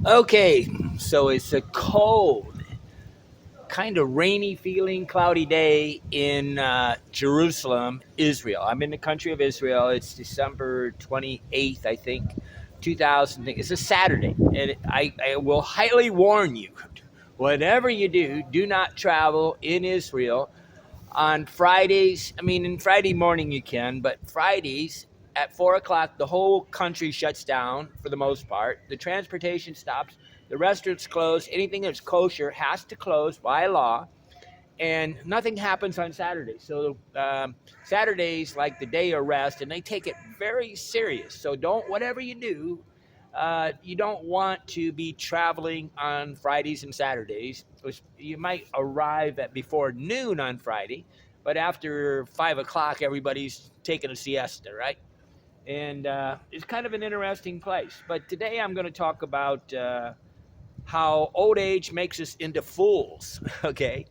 Okay, so it's a cold, kind of rainy feeling, cloudy day in Jerusalem, Israel. I'm in the country of Israel. It's December 28th, I think, 2000. It's a Saturday. And I will highly warn you, whatever you do, do not travel in Israel on Fridays. I mean, in Friday morning you can, but Fridays at 4 o'clock, the whole country shuts down for the most part. The transportation stops, the restaurants close. Anything that's kosher has to close by law, and nothing happens on Saturdays. So Saturdays like the day of rest, and they take it very serious. So don't whatever you do. You don't want to be traveling on Fridays and Saturdays. You might arrive at before noon on Friday, but after 5 o'clock, everybody's taking a siesta, right? And it's kind of an interesting place. But today I'm going to talk about how old age makes us into fools, okay?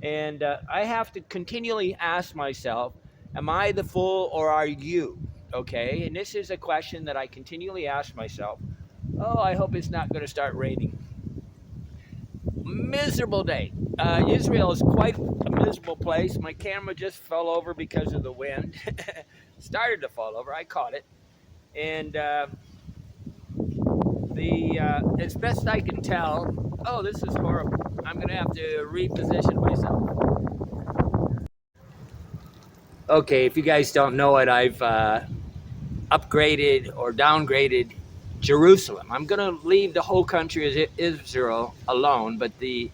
And I have to continually ask myself, am I the fool or are you? Okay, and this is a question that I continually ask myself. Oh, I hope it's not going to start raining. Miserable day. Israel is quite a miserable place. My camera just fell over because of the wind. Started to fall over. I caught it, and the as best I can tell. Oh, this is horrible. I'm going to have to reposition myself. Okay, if you guys don't know it, I've upgraded or downgraded Jerusalem. I'm going to leave the whole country of Israel alone, but the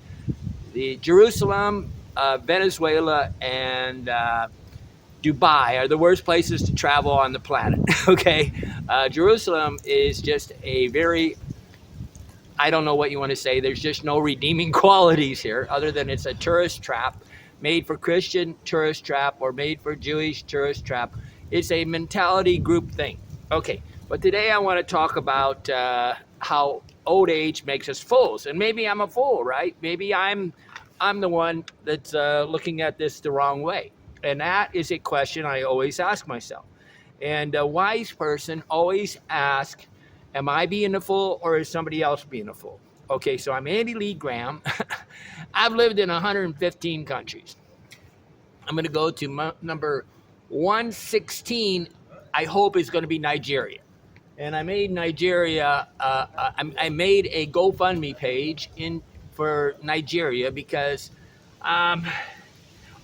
Jerusalem, Venezuela, and Dubai are the worst places to travel on the planet. Okay, Jerusalem is just a very, I don't know what you want to say. There's just no redeeming qualities here, other than it's a tourist trap, made for Christian tourist trap or made for Jewish tourist trap. It's a mentality group thing. Okay, but today I want to talk about how old age makes us fools, and maybe I'm a fool, right? Maybe I'm the one that's looking at this the wrong way, and that is a question I always ask myself. And a wise person always asks, am I being a fool or is somebody else being a fool? Okay, so I'm Andy Lee Graham. I've lived in 115 countries. I'm going to go to number 116. I hope is going to be Nigeria. And I made Nigeria. I made a GoFundMe page for Nigeria because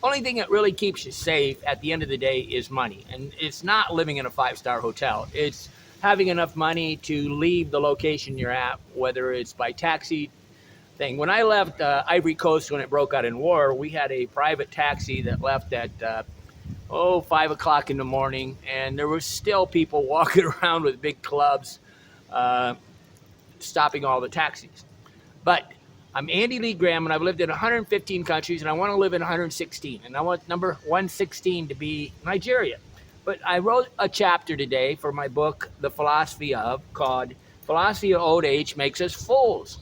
only thing that really keeps you safe at the end of the day is money, and it's not living in a five-star hotel. It's having enough money to leave the location you're at, whether it's by taxi thing. When I left Ivory Coast when it broke out in war, we had a private taxi that left at 5 o'clock in the morning, and there were still people walking around with big clubs, stopping all the taxis. But I'm Andy Lee Graham, and I've lived in 115 countries, and I want to live in 116, and I want number 116 to be Nigeria. But I wrote a chapter today for my book, The Philosophy of, called Philosophy of Old Age Makes Us Fools.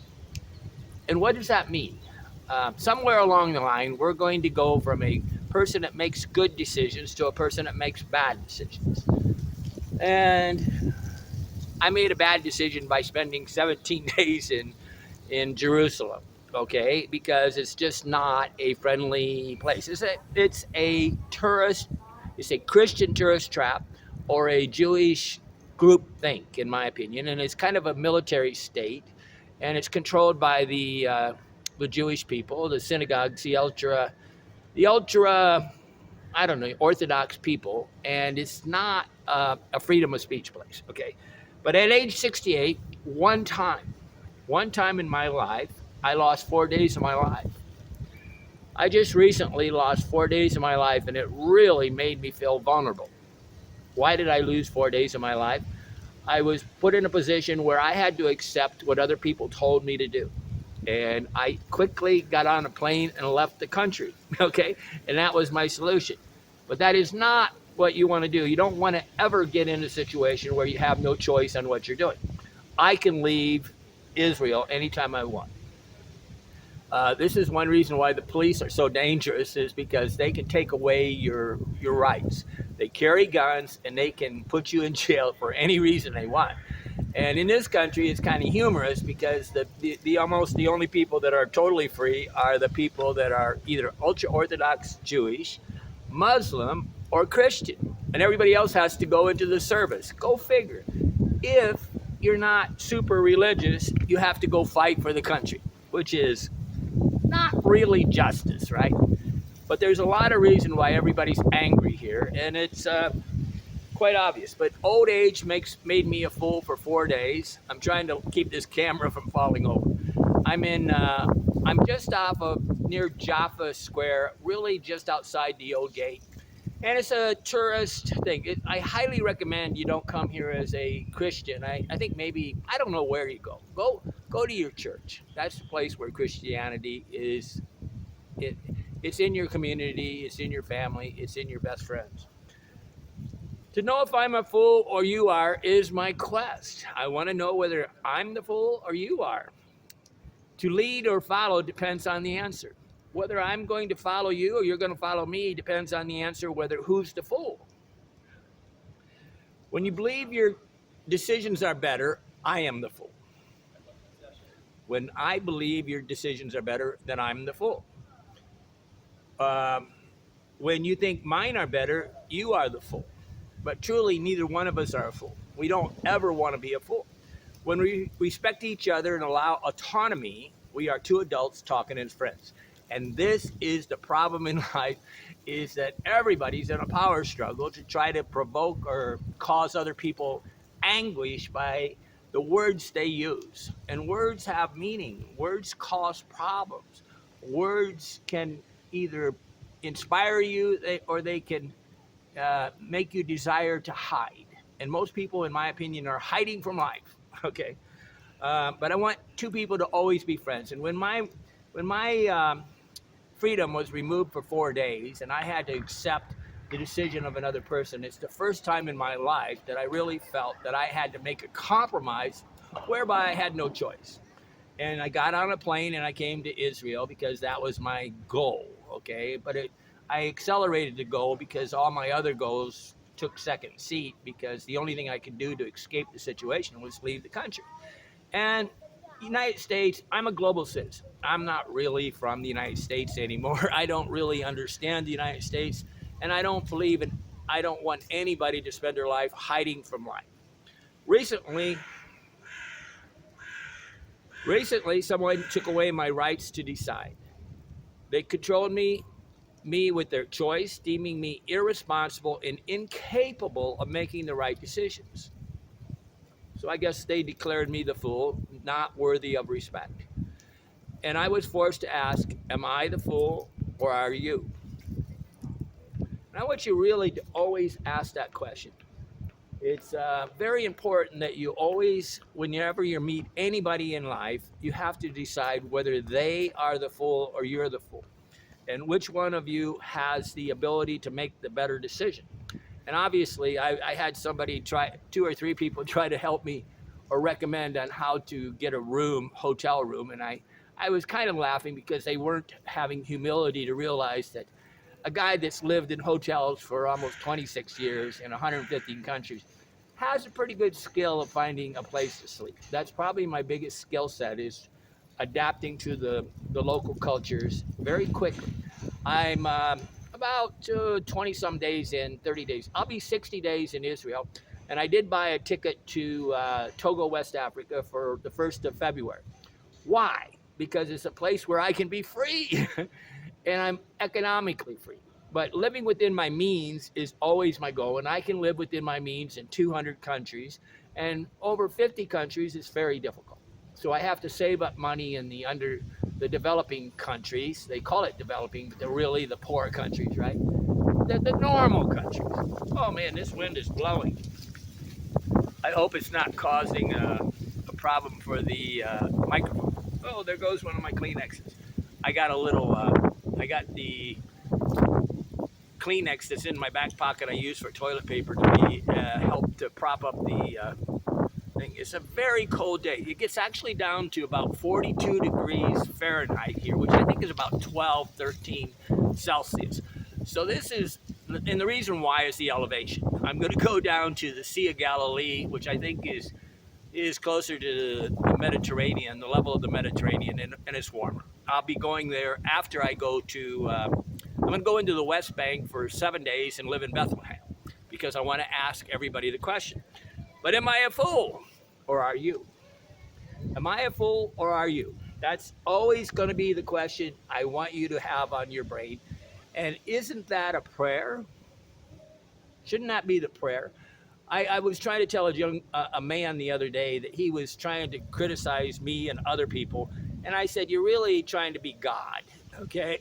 And what does that mean? Somewhere along the line, we're going to go from a person that makes good decisions to a person that makes bad decisions. And I made a bad decision by spending 17 days in Jerusalem, okay, because it's just not a friendly place. It's a tourist, it's a Christian tourist trap or a Jewish group think, in my opinion, and it's kind of a military state, and it's controlled by the Jewish people, the synagogues, the ultra, I don't know, Orthodox people, and it's not a freedom of speech place, okay. But at age 68, one time in my life, I lost 4 days of my life. I just recently lost 4 days of my life, and it really made me feel vulnerable. Why did I lose 4 days of my life? I was put in a position where I had to accept what other people told me to do. And I quickly got on a plane and left the country, okay? And that was my solution. But that is not what you want to do. You don't want to ever get in a situation where you have no choice on what you're doing. I can leave Israel anytime I want. This is one reason why the police are so dangerous, is because they can take away your rights. They carry guns and they can put you in jail for any reason they want. And in this country, it's kind of humorous because the almost the only people that are totally free are the people that are either ultra-Orthodox Jewish, Muslim, or Christian. And everybody else has to go into the service. Go figure. If you're not super religious, you have to go fight for the country, which is not really justice, right? But there's a lot of reason why everybody's angry here, and it's quite obvious. But old age made me a fool for 4 days. I'm trying to keep this camera from falling over. I'm just off of near Jaffa Square, really just outside the old gate. And it's a tourist thing. I highly recommend you don't come here as a Christian. I think maybe, I don't know where you go. Go to your church. That's the place where Christianity is. It's in your community, it's in your family, it's in your best friends. To know if I'm a fool or you are is my quest. I want to know whether I'm the fool or you are. To lead or follow depends on the answer. Whether I'm going to follow you or you're going to follow me depends on the answer whether who's the fool. When you believe your decisions are better, I am the fool. When I believe your decisions are better, then I'm the fool. When you think mine are better, you are the fool. But truly, neither one of us are a fool. We don't ever want to be a fool. When we respect each other and allow autonomy, we are two adults talking as friends. And this is the problem in life, is that everybody's in a power struggle to try to provoke or cause other people anguish by the words they use. And words have meaning. Words cause problems. Words can either inspire you or they can make you desire to hide. And most people, in my opinion, are hiding from life. Okay, but I want two people to always be friends. And when my freedom was removed for 4 days, and I had to accept the decision of another person, it's the first time in my life that I really felt that I had to make a compromise, whereby I had no choice. And I got on a plane and I came to Israel because that was my goal. Okay, but I accelerated the goal because all my other goals took second seat, because the only thing I could do to escape the situation was leave the country. And United States, I'm a global citizen. I'm not really from the United States anymore. I don't really understand the United States, and I don't believe in, I don't want anybody to spend their life hiding from life. Recently, someone took away my rights to decide. They controlled me with their choice, deeming me irresponsible and incapable of making the right decisions. So I guess they declared me the fool, not worthy of respect. And I was forced to ask, am I the fool or are you? And I want you really to always ask that question. It's very important that you always, whenever you meet anybody in life, you have to decide whether they are the fool or you're the fool, and which one of you has the ability to make the better decision. And obviously, I had somebody try, 2 or 3 people try to help me or recommend on how to get a room, hotel room, and I was kind of laughing because they weren't having humility to realize that a guy that's lived in hotels for almost 26 years in 150 countries has a pretty good skill of finding a place to sleep. That's probably my biggest skill set, is adapting to the local cultures very quickly. I'm about 20 some days in, 30 days. I'll be 60 days in Israel. And I did buy a ticket to Togo, West Africa for the 1st of February. Why? Because it's a place where I can be free and I'm economically free. But living within my means is always my goal. And I can live within my means in 200 countries, and over 50 countries is very difficult. So I have to save up money in the developing countries. They call it developing, but they're really the poor countries, right? The normal countries. Oh man, this wind is blowing. I hope it's not causing a problem for the microphone. Oh, there goes one of my Kleenexes. I got the Kleenex that's in my back pocket I use for toilet paper to help to prop up the thing. It's a very cold day. It gets actually down to about 42 degrees Fahrenheit here, which I think is about 12, 13 Celsius. So this is, and the reason why is the elevation. I'm going to go down to the Sea of Galilee, which I think is is closer to the Mediterranean, the level of the Mediterranean, and it's warmer. I'll be going there after I go to, I'm going to go into the West Bank for 7 days and live in Bethlehem because I want to ask everybody the question. But am I a fool or are you? Am I a fool or are you? That's always going to be the question I want you to have on your brain. And isn't that a prayer? Shouldn't that be the prayer? I was trying to tell a man the other day that he was trying to criticize me and other people. And I said, you're really trying to be God, okay?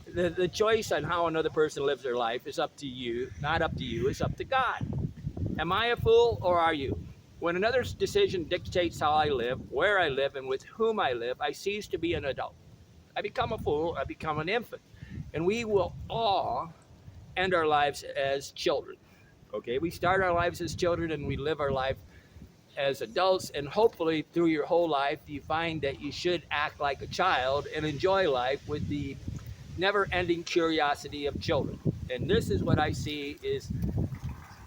The choice on how another person lives their life is up to you, not up to you, it's up to God. Am I a fool or are you? When another decision dictates how I live, where I live, and with whom I live, I cease to be an adult. I become a fool, I become an infant. And we will all end our lives as children. Okay, we start our lives as children and we live our life as adults, and hopefully through your whole life you find that you should act like a child and enjoy life with the never-ending curiosity of children. And this is what I see is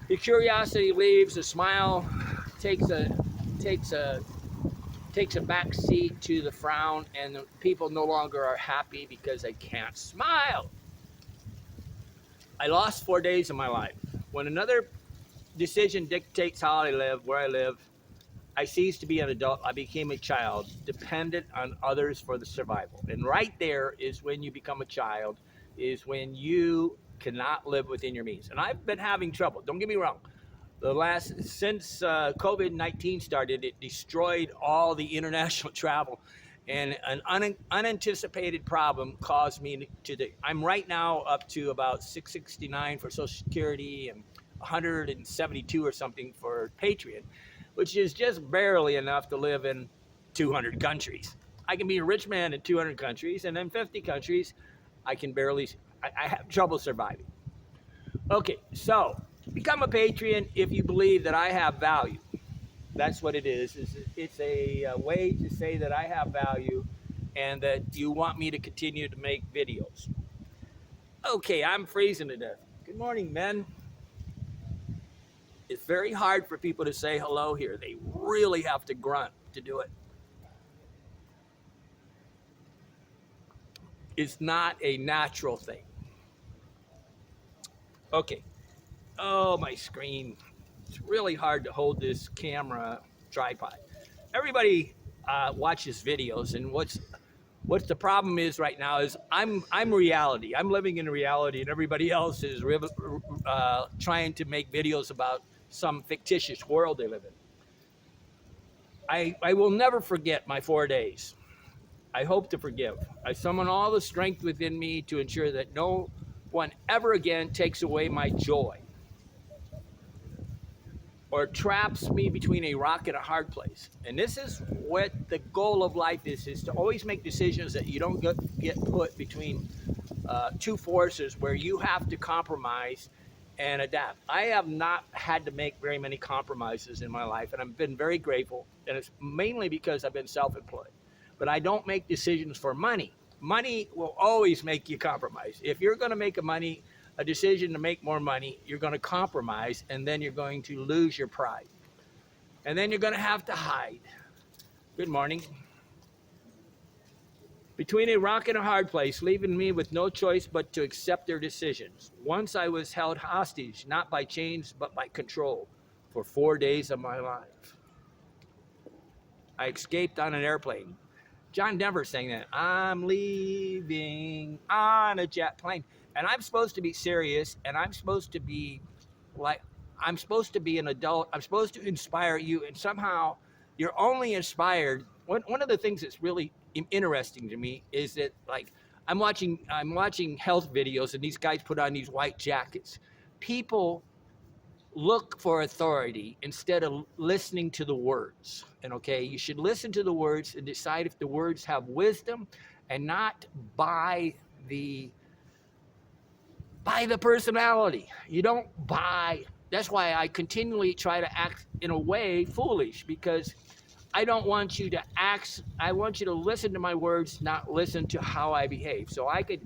the curiosity leaves, a smile takes a back seat to the frown, and people no longer are happy because they can't smile. I lost 4 days of my life. When another decision dictates how I live, where I live, I ceased to be an adult. I became a child, dependent on others for the survival. And right there is when you become a child, is when you cannot live within your means. And I've been having trouble. Don't get me wrong. Since COVID-19 started, it destroyed all the international travel, and an unanticipated problem caused me I'm right now up to about 669 for Social Security and 172 or something for Patreon, which is just barely enough to live in 200 countries. I can be a rich man in 200 countries, and in 50 countries, I have trouble surviving. Okay, so become a Patreon if you believe that I have value. That's what it is. It's a way to say that I have value and that you want me to continue to make videos. Okay, I'm freezing to death. Good morning, men. It's very hard for people to say hello here. They really have to grunt to do it. It's not a natural thing. Okay. Oh, my screen. It's really hard to hold this camera tripod. Everybody watches videos, and what's the problem is right now is I'm reality. I'm living in reality, and everybody else is trying to make videos about some fictitious world they live in. I will never forget my 4 days. I hope to forgive. I summon all the strength within me to ensure that no one ever again takes away my joy or traps me between a rock and a hard place. And this is what the goal of life is to always make decisions that you don't get put between two forces where you have to compromise and adapt. I have not had to make very many compromises in my life, and I've been very grateful, and it's mainly because I've been self-employed. But I don't make decisions for money. Money will always make you compromise. If you're going to make a decision to make more money, you're going to compromise, and then you're going to lose your pride. And then you're going to have to hide. Good morning. Between a rock and a hard place, leaving me with no choice but to accept their decisions. Once I was held hostage, not by chains, but by control, for 4 days of my life. I escaped on an airplane. John Denver sang that. I'm leaving on a jet plane. And I'm supposed to be serious, and I'm supposed to be an adult. I'm supposed to inspire you, and somehow you're only inspired. One of the things that's really interesting to me is that, like, I'm watching health videos, and these guys put on these white jackets. People look for authority instead of listening to the words. And okay, you should listen to the words and decide if the words have wisdom, and not buy the personality. You don't buy. That's why I continually try to act in a way foolish, because I don't want you to act. I want you to listen to my words, not listen to how I behave. So I could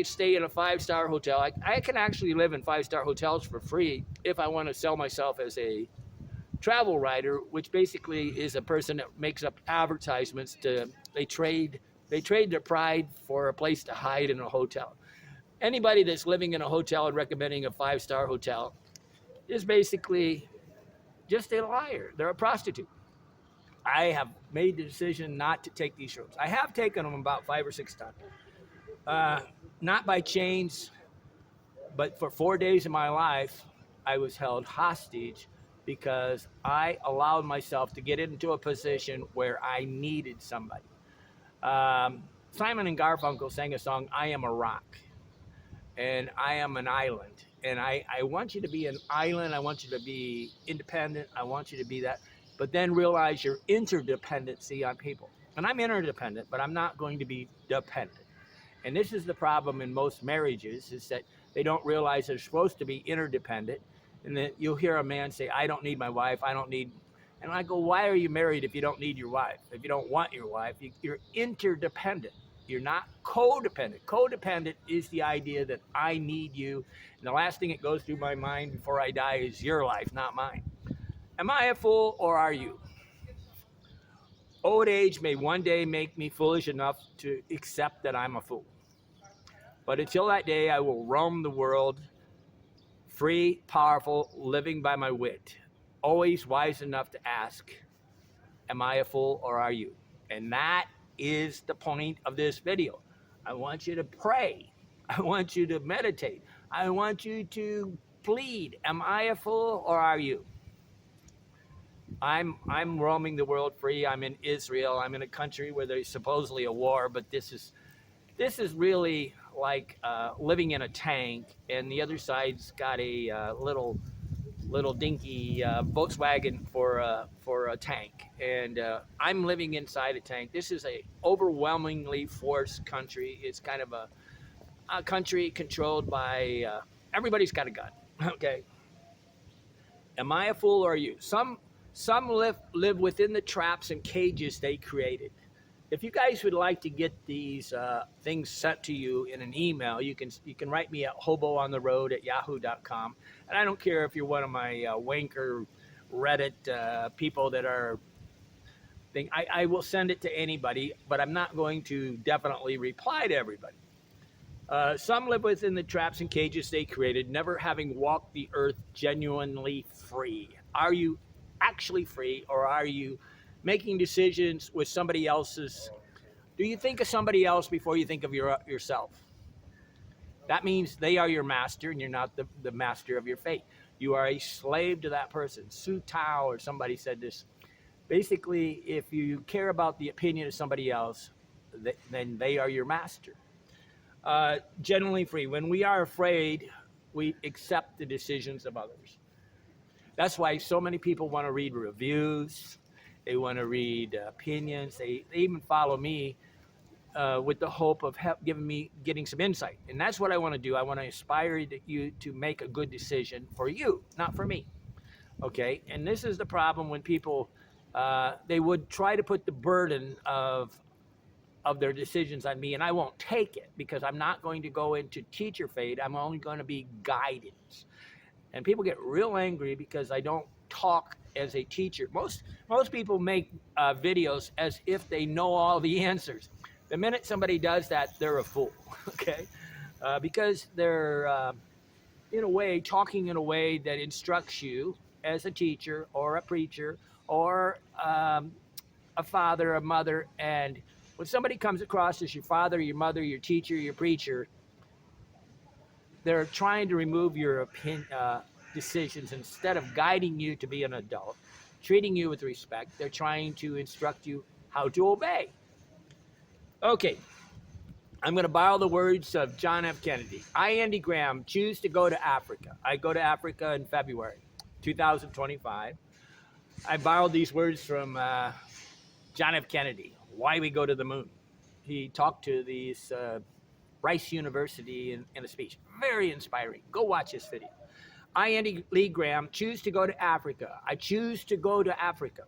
stay in a 5-star hotel. I can actually live in 5-star hotels for free if I want to sell myself as a travel writer, which basically is a person that makes up advertisements. They trade their pride for a place to hide in a hotel. Anybody that's living in a hotel and recommending a 5-star hotel is basically just a liar. They're a prostitute. I have made the decision not to take these rooms. I have taken them about 5 or 6 times. Not by chains, but for 4 days of my life, I was held hostage because I allowed myself to get into a position where I needed somebody. Simon and Garfunkel sang a song, I Am a Rock, and I am an island. And I want you to be an island. I want you to be independent. I want you to be that. But then realize your interdependency on people. And I'm interdependent, but I'm not going to be dependent. And this is the problem in most marriages, is that they don't realize they're supposed to be interdependent. And then you'll hear a man say, I don't need my wife. I don't need. And I go, why are you married if you don't need your wife? If you don't want your wife, you're interdependent. You're not codependent. Codependent is the idea that I need you. And the last thing that goes through my mind before I die is your life, not mine. Am I a fool or are you? Old age may one day make me foolish enough to accept that I'm a fool. But until that day, I will roam the world, free, powerful, living by my wit, always wise enough to ask, am I a fool or are you? And that is the point of this video. I want you to pray. I want you to meditate. I want you to plead. Am I a fool or are you? I'm roaming the world free. I'm in Israel. I'm in a country where there's supposedly a war, but this is really like living in a tank, and the other side's got a little dinky Volkswagen for a tank, and I'm living inside a tank. This is a overwhelmingly forced country. It's kind of a country controlled by everybody's got a gun. Okay. Am I a fool or are you? Some live within the traps and cages they created. If you guys would like to get these things sent to you in an email, you can write me at hoboontheroad@yahoo.com. And I don't care if you're one of my wanker Reddit people that are. I will send it to anybody, but I'm not going to definitely reply to everybody. Some live within the traps and cages they created, never having walked the earth genuinely free. Are you actually free, or are you making decisions with somebody else's? Do you think of somebody else before you think of yourself? That means they are your master and you're not the master of your fate. You are a slave to that person. Su Tao or somebody said this. Basically, if you care about the opinion of somebody else, then they are your master. Genuinely free. When we are afraid, we accept the decisions of others. That's why so many people want to read reviews. They want to read opinions. They even follow me with the hope of getting some insight. And that's what I want to do. I want to inspire you to make a good decision for you, not for me. Okay? And this is the problem when people, they would try to put the burden of their decisions on me, and I won't take it because I'm not going to go into teacher fate. I'm only going to be guidance. And people get real angry because I don't talk as a teacher. Most people make videos as if they know all the answers. The minute somebody does that, they're a fool, okay? Because they're, in a way, talking in a way that instructs you as a teacher or a preacher or a father, a mother. And when somebody comes across as your father, your mother, your teacher, your preacher, they're trying to remove your decisions. Instead of guiding you to be an adult, treating you with respect, they're trying to instruct you how to obey. Okay, I'm going to borrow the words of John F. Kennedy. I, Andy Graham, choose to go to Africa. I go to Africa in February 2025. I borrowed these words from John F. Kennedy, why we go to the moon. He talked to these Rice University in a speech. Very inspiring. Go watch this video. I, Andy Lee Graham, choose to go to Africa. I choose to go to Africa.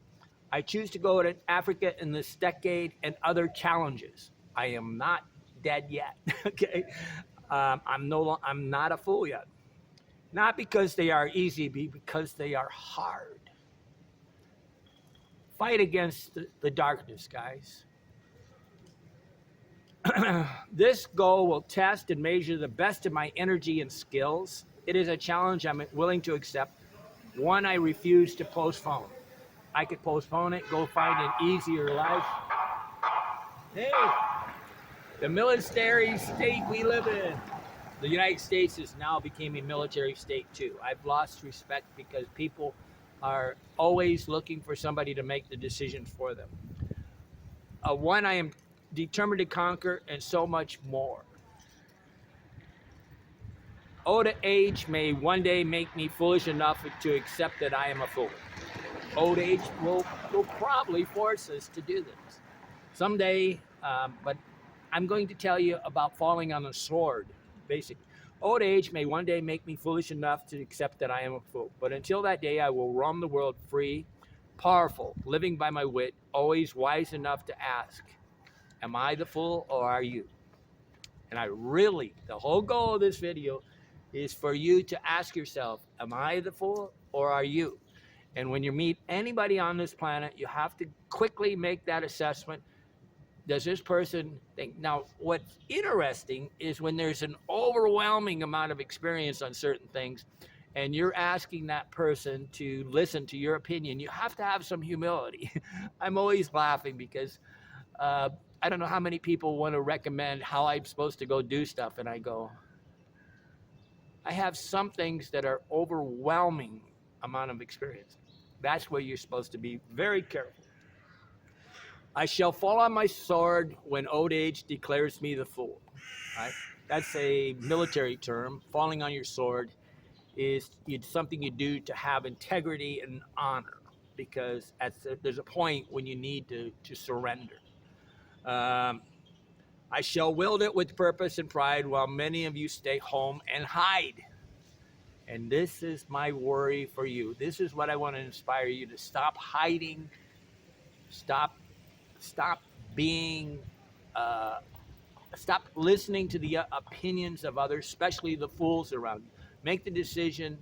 I choose to go to Africa in this decade and other challenges. I am not dead yet. Okay, I'm not a fool yet. Not because they are easy, but because they are hard. fight against the darkness, guys. This goal will test and measure the best of my energy and skills. It is a challenge I'm willing to accept, one I refuse to postpone. I could postpone it, go find an easier life. Hey, the military state we live in. The United States has now become a military state too. I've lost respect because people are always looking for somebody to make the decisions for them. One I am determined to conquer, and so much more. Old age may one day make me foolish enough to accept that I am a fool. Old age will probably force us to do this someday, but I'm going to tell you about falling on a sword, basically. Old age may one day make me foolish enough to accept that I am a fool, but until that day I will roam the world free, powerful, living by my wit, always wise enough to ask, am I the fool or are you? And the whole goal of this video is for you to ask yourself, am I the fool or are you? And when you meet anybody on this planet, you have to quickly make that assessment. Does this person think? Now, what's interesting is when there's an overwhelming amount of experience on certain things, and you're asking that person to listen to your opinion, you have to have some humility. I'm always laughing because I don't know how many people want to recommend how I'm supposed to go do stuff, and I go, I have some things that are overwhelming amount of experience. That's where you're supposed to be very careful. I shall fall on my sword when old age declares me the fool. Right? That's a military term. Falling on your sword is something you do to have integrity and honor, because there's a point when you need to surrender. I shall wield it with purpose and pride while many of you stay home and hide. And this is my worry for you. This is what I want to inspire you to stop hiding. Stop being, stop listening to the opinions of others, especially the fools around you. Make the decision.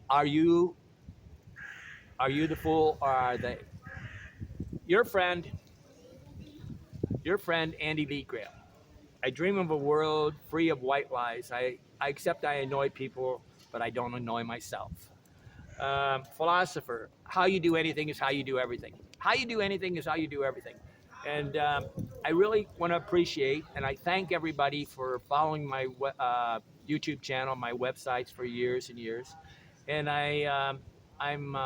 Are you the fool or are they? Your friend Andy B. Graham. I dream of a world free of white lies. I accept I annoy people, but I don't annoy myself. Philosopher, how you do anything is how you do everything. How you do anything is how you do everything. And I really want to appreciate, and I thank everybody for following my YouTube channel, my websites for years and years. And I'm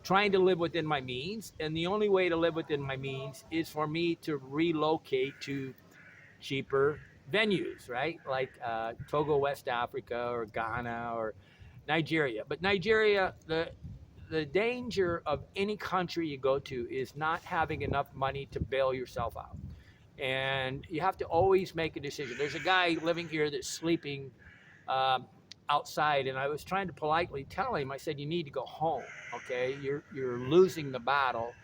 trying to live within my means. And the only way to live within my means is for me to relocate to cheaper venues, right? Like Togo, West Africa, or Ghana, or Nigeria. But Nigeria, the danger of any country you go to is not having enough money to bail yourself out. And you have to always make a decision. There's a guy living here that's sleeping outside, and I was trying to politely tell him, I said, you need to go home, okay? You're losing the battle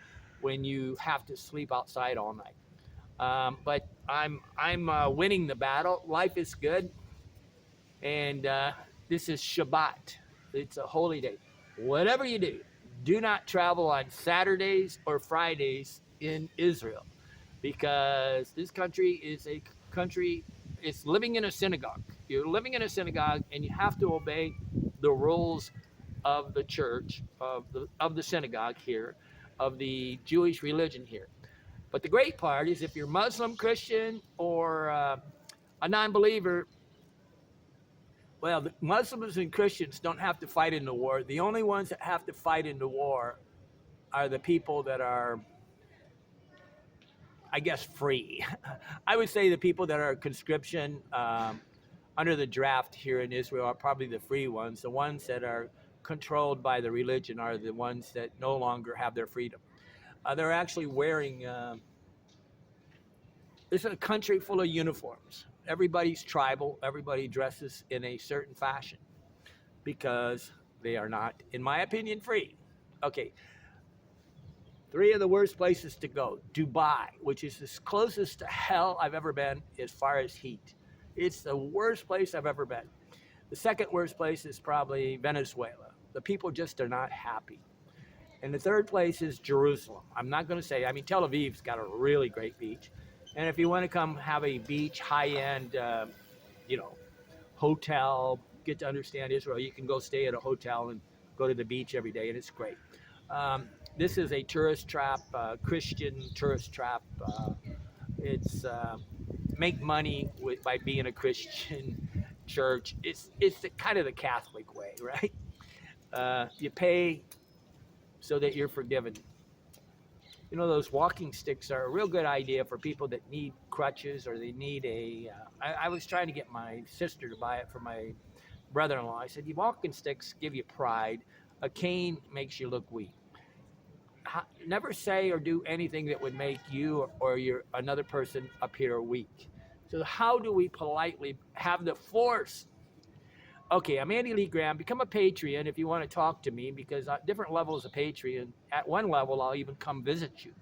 when you have to sleep outside all night. But I'm winning the battle. Life is good, and this is Shabbat. It's a holy day. Whatever you do not travel on Saturdays or Fridays in Israel, because this country is a country. It's living in a synagogue. You're living in a synagogue, and you have to obey the rules of the church, of the synagogue here, of the Jewish religion here. But the great part is if you're Muslim, Christian, or a non-believer, well, the Muslims and Christians don't have to fight in the war. The only ones that have to fight in the war are the people that are, I guess, free. I would say the people that are conscription under the draft here in Israel are probably the free ones. The ones that are controlled by the religion are the ones that no longer have their freedom. They're actually wearing, this is a country full of uniforms. Everybody's tribal. Everybody dresses in a certain fashion because they are not, in my opinion, free. Okay. 3 of the worst places to go. Dubai, which is the closest to hell I've ever been as far as heat. It's the worst place I've ever been. The second worst place is probably Venezuela. The people just are not happy. And the third place is Jerusalem. I'm not going to say, I mean, Tel Aviv's got a really great beach. And if you want to come have a beach, high-end, you know, hotel, get to understand Israel, you can go stay at a hotel and go to the beach every day, and it's great. This is a tourist trap, Christian tourist trap. It's make money by being a Christian church. It's kind of the Catholic way, right? You pay so that you're forgiven. You know, those walking sticks are a real good idea for people that need crutches or they need a. I was trying to get my sister to buy it for my brother-in-law. I said, "You walking sticks give you pride. A cane makes you look weak. Never say or do anything that would make you or your another person appear weak." So how do we politely have the force? Okay, I'm Andy Lee Graham. Become a Patreon if you want to talk to me, because at different levels of Patreon, at one level, I'll even come visit you.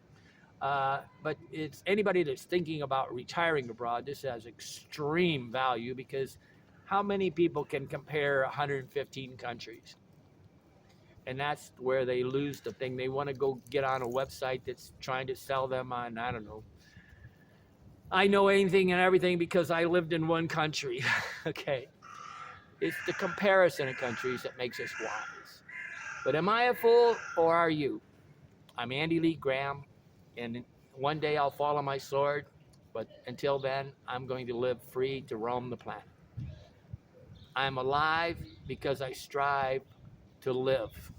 But it's anybody that's thinking about retiring abroad, this has extreme value, because how many people can compare 115 countries? And that's where they lose the thing. They want to go get on a website that's trying to sell them on, I don't know, I know anything and everything because I lived in one country. Okay. It's the comparison of countries that makes us wise. But am I a fool or are you? I'm Andy Lee Graham, and one day I'll fall on my sword, but until then, I'm going to live free to roam the planet. I'm alive because I strive to live.